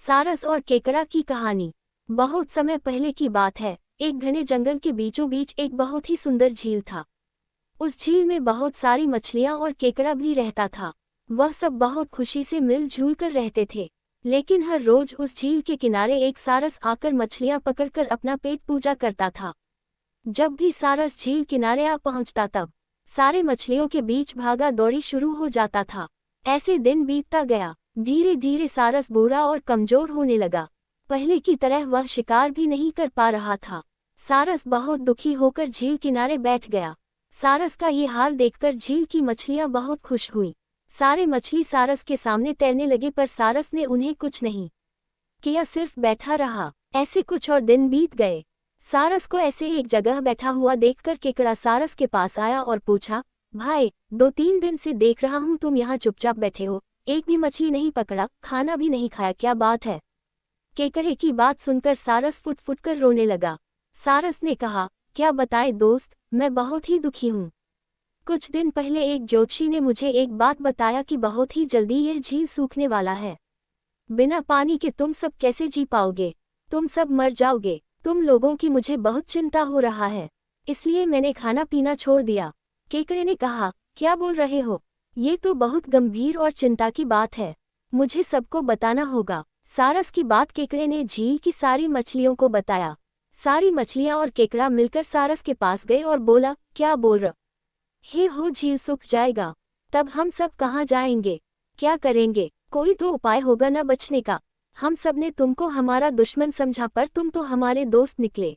सारस और केकड़ा की कहानी। बहुत समय पहले की बात है। एक घने जंगल के बीचों बीच एक बहुत ही सुंदर झील था। उस झील में बहुत सारी मछलियां और केकड़ा भी रहता था। वह सब बहुत खुशी से मिलजुल कर रहते थे। लेकिन हर रोज उस झील के किनारे एक सारस आकर मछलियां पकड़कर अपना पेट पूजा करता था। जब भी सारस झील किनारे आ पहुंचता तब सारे मछलियों के बीच भागा दौड़ी शुरू हो जाता था। ऐसे दिन बीतता गया। धीरे धीरे सारस बूढ़ा और कमजोर होने लगा। पहले की तरह वह शिकार भी नहीं कर पा रहा था। सारस बहुत दुखी होकर झील किनारे बैठ गया। सारस का ये हाल देखकर झील की मछलियां बहुत खुश हुई। सारे मछली सारस के सामने तैरने लगे, पर सारस ने उन्हें कुछ नहीं किया, सिर्फ बैठा रहा। ऐसे कुछ और दिन बीत गए। सारस को ऐसे एक जगह बैठा हुआ देखकर केकड़ा सारस के पास आया और पूछा, भाई, 2-3 दिन से देख रहा हूँ तुम यहाँ चुपचाप बैठे हो, एक भी मछली नहीं पकड़ा, खाना भी नहीं खाया, क्या बात है? केकड़े की बात सुनकर सारस फुट फुट कर रोने लगा। सारस ने कहा, क्या बताए दोस्त, मैं बहुत ही दुखी हूँ। कुछ दिन पहले एक ज्योतिषी ने मुझे एक बात बताया कि बहुत ही जल्दी यह झील सूखने वाला है। बिना पानी के तुम सब कैसे जी पाओगे? तुम सब मर जाओगे। तुम लोगों की मुझे बहुत चिंता हो रहा है, इसलिए मैंने खाना पीना छोड़ दिया। केकड़े ने कहा, क्या बोल रहे हो? ये तो बहुत गंभीर और चिंता की बात है, मुझे सबको बताना होगा। सारस की बात केकड़े ने झील की सारी मछलियों को बताया। सारी मछलियां और केकड़ा मिलकर सारस के पास गए और बोला, क्या बोल रहे हो? झील सूख जाएगा, तब हम सब कहाँ जाएंगे? क्या करेंगे? कोई तो उपाय होगा ना बचने का। हम सब ने तुमको हमारा दुश्मन समझा, पर तुम तो हमारे दोस्त निकले।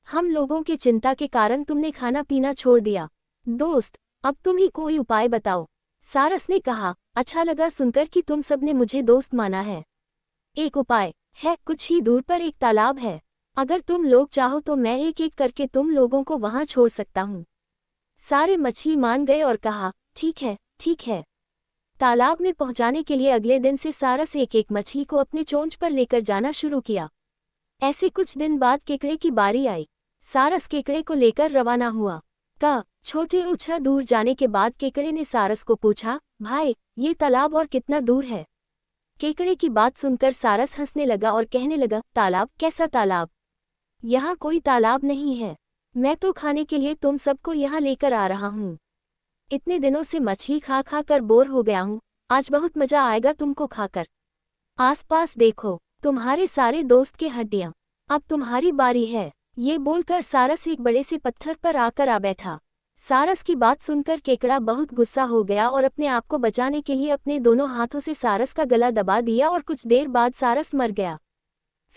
हम लोगों की चिंता के कारण तुमने खाना पीना छोड़ दिया। दोस्त, अब तुम ही कोई उपाय बताओ। सारस ने कहा, अच्छा लगा सुनकर कि तुम सब ने मुझे दोस्त माना है। एक उपाय है, कुछ ही दूर पर एक तालाब है। अगर तुम लोग चाहो तो मैं एक एक करके तुम लोगों को वहां छोड़ सकता हूँ। सारे मछली मान गए और कहा, ठीक है, ठीक है। तालाब में पहुंचाने के लिए अगले दिन से सारस एक एक मछली को अपने चोंच पर लेकर जाना शुरू किया। ऐसे कुछ दिन बाद केकड़े की बारी आई। सारस केकड़े को लेकर रवाना हुआ। छोटे उछा दूर जाने के बाद केकड़े ने सारस को पूछा, भाई, ये तालाब और कितना दूर है? केकड़े की बात सुनकर सारस हंसने लगा और कहने लगा, तालाब? कैसा तालाब? यहाँ कोई तालाब नहीं है। मैं तो खाने के लिए तुम सबको यहाँ लेकर आ रहा हूँ। इतने दिनों से मछली खा खा कर बोर हो गया हूँ, आज बहुत मजा आएगा तुमको खाकर। आसपास देखो, तुम्हारे सारे दोस्त के हड्डियाँ। अब तुम्हारी बारी है। ये बोलकर सारस एक बड़े से पत्थर पर आकर आ बैठा। सारस की बात सुनकर केकड़ा बहुत गुस्सा हो गया और अपने आप को बचाने के लिए अपने दोनों हाथों से सारस का गला दबा दिया और कुछ देर बाद सारस मर गया।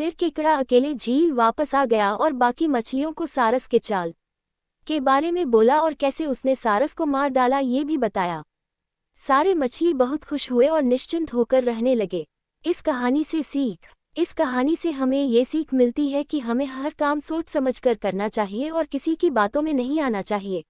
फिर केकड़ा अकेले झील वापस आ गया और बाकी मछलियों को सारस के चाल के बारे में बोला और कैसे उसने सारस को मार डाला ये भी बताया। सारे मछली बहुत खुश हुए और निश्चिंत होकर रहने लगे। इस कहानी से हमें ये सीख मिलती है कि हमें हर काम सोच समझकर करना चाहिए और किसी की बातों में नहीं आना चाहिए।